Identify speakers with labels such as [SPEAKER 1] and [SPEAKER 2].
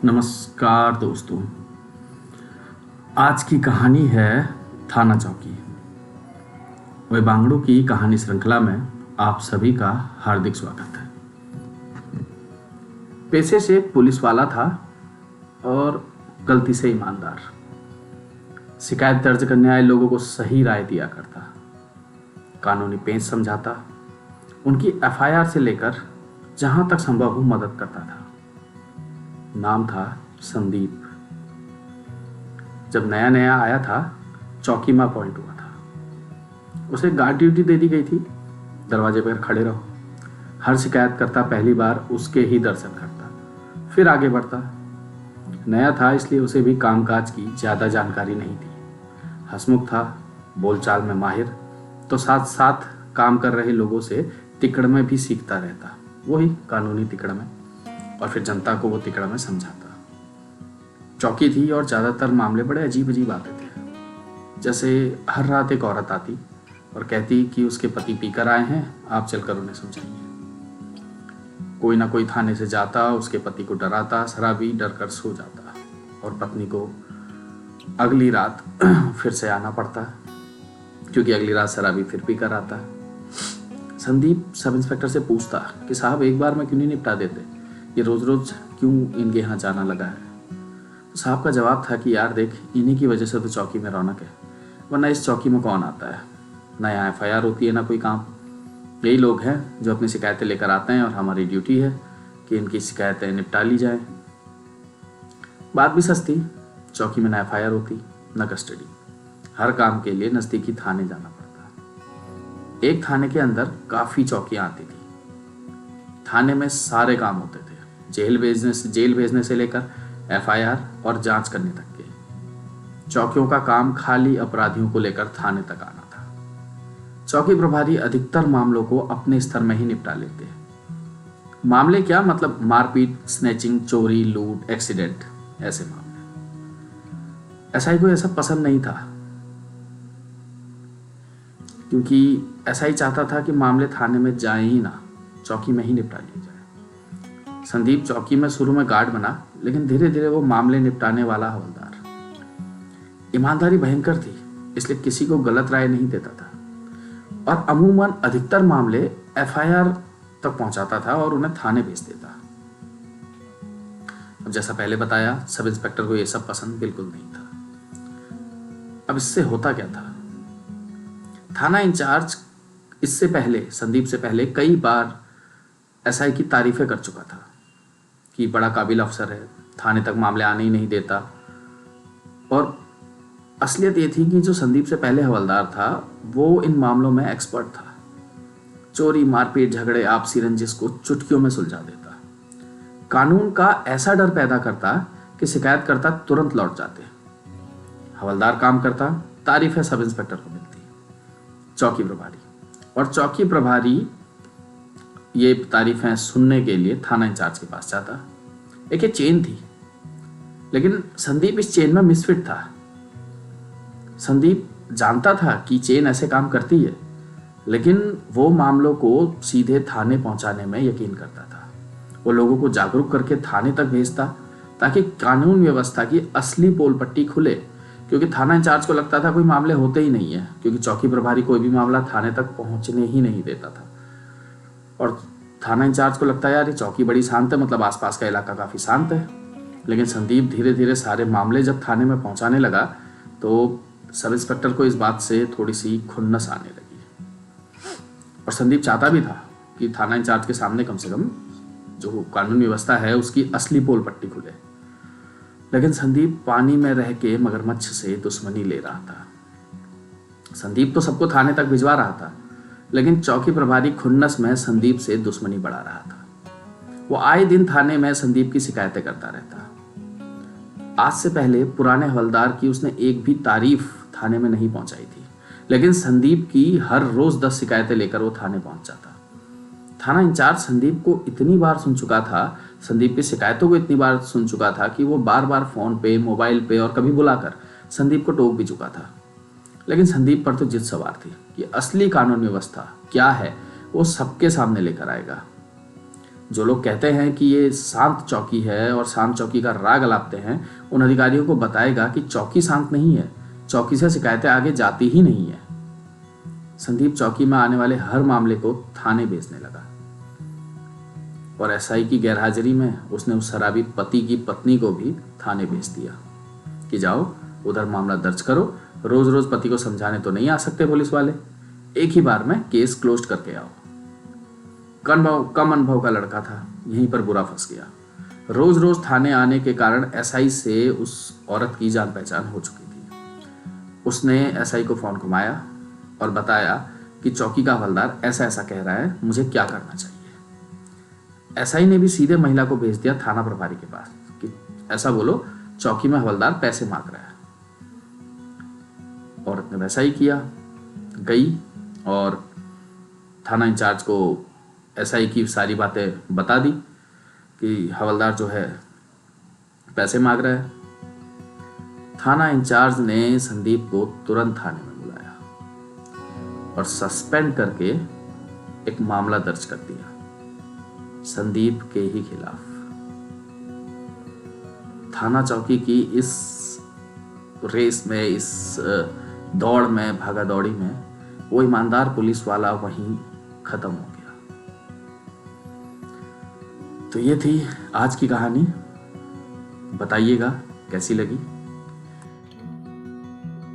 [SPEAKER 1] नमस्कार दोस्तों। आज की कहानी है थाना चौकी। वेबांगड़ू की कहानी श्रृंखला में आप सभी का हार्दिक स्वागत है। पेशे से पुलिस वाला था और गलती से ईमानदार। शिकायत दर्ज करने आए लोगों को सही राय दिया करता, कानूनी पेश समझाता, उनकी एफआईआर से लेकर जहां तक संभव हो मदद करता था। नाम था संदीप। जब नया नया आया था, चौकी में अपॉइंट हुआ था। उसे गार्ड ड्यूटी दे दी गई थी। दरवाजे पर खड़े रहो। हर शिकायत करता पहली बार उसके ही दर्शन करता, फिर आगे बढ़ता। नया था इसलिए उसे भी कामकाज की ज़्यादा जानकारी नहीं थी। हंसमुख था, बोलचाल में माहिर, तो साथ साथ काम कर रहे लोगों से तिकड़ में भी सीखता रहता, वही कानूनी तिकड़ में, और फिर जनता को वो तिकड़ में समझाता। चौकी थी और ज़्यादातर मामले बड़े अजीब अजीब आते थे। जैसे हर रात एक औरत आती और कहती कि उसके पति पीकर आए हैं, आप चलकर उन्हें समझाइए। कोई ना कोई थाने से जाता, उसके पति को डराता, शराबी डर कर सो जाता और पत्नी को अगली रात फिर से आना पड़ता, क्योंकि अगली रात शराबी फिर पीकर आता। संदीप सब इंस्पेक्टर से पूछता कि साहब एक बार में क्यों नहीं निपटा देते, ये रोज रोज क्यों इनके यहाँ जाना लगा है। तो साहब का जवाब था कि यार देख, इन्हीं की वजह से तो चौकी में रौनक है, वरना इस चौकी में कौन आता है। ना यहाँ एफआईआर होती है ना कोई काम। यही लोग हैं जो अपनी शिकायतें लेकर आते हैं और हमारी ड्यूटी है कि इनकी शिकायतें निपटा ली जाए। बात भी सस्ती, चौकी में ना एफआईआर होती ना कस्टडी। हर काम के लिए नज़दीकी थाने जाना पड़ता। एक थाने के अंदर काफ़ी चौकियाँ आती थी। थाने में सारे काम होते थे, जेल भेजने से लेकर एफआईआर और जांच करने तक के। चौकियों का काम खाली अपराधियों को लेकर थाने तक आना था। चौकी प्रभारी अधिकतर मामलों को अपने स्तर में ही निपटा लेते हैं। मामले क्या, मतलब मारपीट, स्नैचिंग, चोरी, लूट, एक्सीडेंट, ऐसे मामले। एसआई को ऐसा पसंद नहीं था, क्योंकि एसआई चाहता था कि मामले थाने में जाए ही ना, चौकी में ही निपटा लिए जाए। संदीप चौकी में शुरू में गार्ड बना, लेकिन धीरे धीरे वो मामले निपटाने वाला हवलदार। ईमानदारी भयंकर थी, इसलिए किसी को गलत राय नहीं देता था और अमूमन अधिकतर मामले एफआईआर तक पहुंचाता था और उन्हें थाने भेज देता। अब जैसा पहले बताया, सब इंस्पेक्टर को ये सब पसंद बिल्कुल नहीं था। अब इससे होता क्या था, थाना इंचार्ज इससे पहले, संदीप से पहले, कई बार एसआई की तारीफें कर चुका था कि बड़ा काबिल अफसर है, थाने तक मामले आने ही नहीं देता। और असलियत ये थी कि जो संदीप से पहले हवलदार था वो इन मामलों में एक्सपर्ट था। चोरी, मारपीट, झगड़े, आपसी रंजिश को चुटकियों में सुलझा देता। कानून का ऐसा डर पैदा करता कि शिकायत करता तुरंत लौट जाते। हवलदार काम करता, तारीफें सब इंस्पेक्टर को मिलती। चौकी प्रभारी, और चौकी प्रभारी ये तारीफें सुनने के लिए थाना इंचार्ज के पास जाता। एक ये चेन थी, लेकिन संदीप इस चेन में मिसफिट था। संदीप जानता था कि चेन ऐसे काम करती है, लेकिन वो मामलों को सीधे थाने पहुंचाने में यकीन करता था। वो लोगों को जागरूक करके थाने तक भेजता ताकि कानून व्यवस्था की असली पोल पट्टी खुले, क्योंकि थाना इंचार्ज को लगता था कोई मामले होते ही नहीं है, क्योंकि चौकी प्रभारी कोई भी मामला थाने तक पहुंचने ही नहीं देता था। और थाना इंचार्ज को लगता है यार ये चौकी बड़ी शांत है, मतलब आसपास का इलाका काफ़ी शांत है। लेकिन संदीप धीरे धीरे सारे मामले जब थाने में पहुंचाने लगा तो सब इंस्पेक्टर को इस बात से थोड़ी सी खुन्नस आने लगी। और संदीप चाहता भी था कि थाना इंचार्ज के सामने कम से कम जो कानून व्यवस्था है उसकी असली पोल पट्टी खुले। लेकिन संदीप पानी में रह के मगरमच्छ से दुश्मनी ले रहा था। संदीप तो सबको थाने तक भिजवा रहा था, लेकिन चौकी प्रभारी खुन्नस में संदीप से दुश्मनी बढ़ा रहा था। वो आए दिन थाने में संदीप की शिकायतें करता रहता। आज से पहले पुराने हवलदार की उसने एक भी तारीफ थाने में नहीं पहुंचाई थी, लेकिन संदीप की हर रोज 10 शिकायतें लेकर वो थाने पहुंच जाता। थाना इंचार्ज संदीप को इतनी बार सुन चुका था, संदीप की शिकायतों को इतनी बार सुन चुका था कि वो बार बार फोन पे, मोबाइल पे और कभी बुलाकर संदीप को टोक भी चुका था। लेकिन संदीप पर तो जिद सवार थी कि असली कानून व्यवस्था क्या है वो सबके सामने लेकर आएगा। जो लोग कहते हैं कि ये शांत चौकी है और शांत चौकी का राग अलापते हैं, उन अधिकारियों को बताएगा कि चौकी शांत नहीं है, चौकी से शिकायतें आगे जाती ही नहीं है। संदीप चौकी में आने वाले हर मामले को थाने भेजने लगा और एसआई की गैरहाजिरी में उसने उस शराबी पति की पत्नी को भी थाने भेज दिया कि जाओ उधर मामला दर्ज करो, रोज रोज पति को समझाने तो नहीं आ सकते पुलिस वाले, एक ही बार में केस क्लोज करके आओ। कम अनुभव का लड़का था, यहीं पर बुरा फंस गया। रोज रोज थाने आने के कारण एसआई से उस औरत की जान पहचान हो चुकी थी। उसने एसआई को फोन घुमाया और बताया कि चौकी का हवलदार ऐसा ऐसा कह रहा है, मुझे क्या करना चाहिए। एसआई ने भी सीधे महिला को भेज दिया थाना प्रभारी के पास कि ऐसा बोलो चौकी में हवलदार पैसे मांग रहा है। औरत ने वैसा ही किया, गई और थाना इंचार्ज को एसआई की सारी बातें बता दी कि हवलदार जो है पैसे मांग रहा है। थाना इंचार्ज ने संदीप को तुरंत थाने में बुलाया और सस्पेंड करके एक मामला दर्ज कर दिया संदीप के ही खिलाफ। थाना चौकी की इस रेस में, इस दौड़ में, भागा दौड़ी में वो ईमानदार पुलिस वाला वहीं खत्म हो गया। तो ये थी आज की कहानी। बताइएगा कैसी लगी।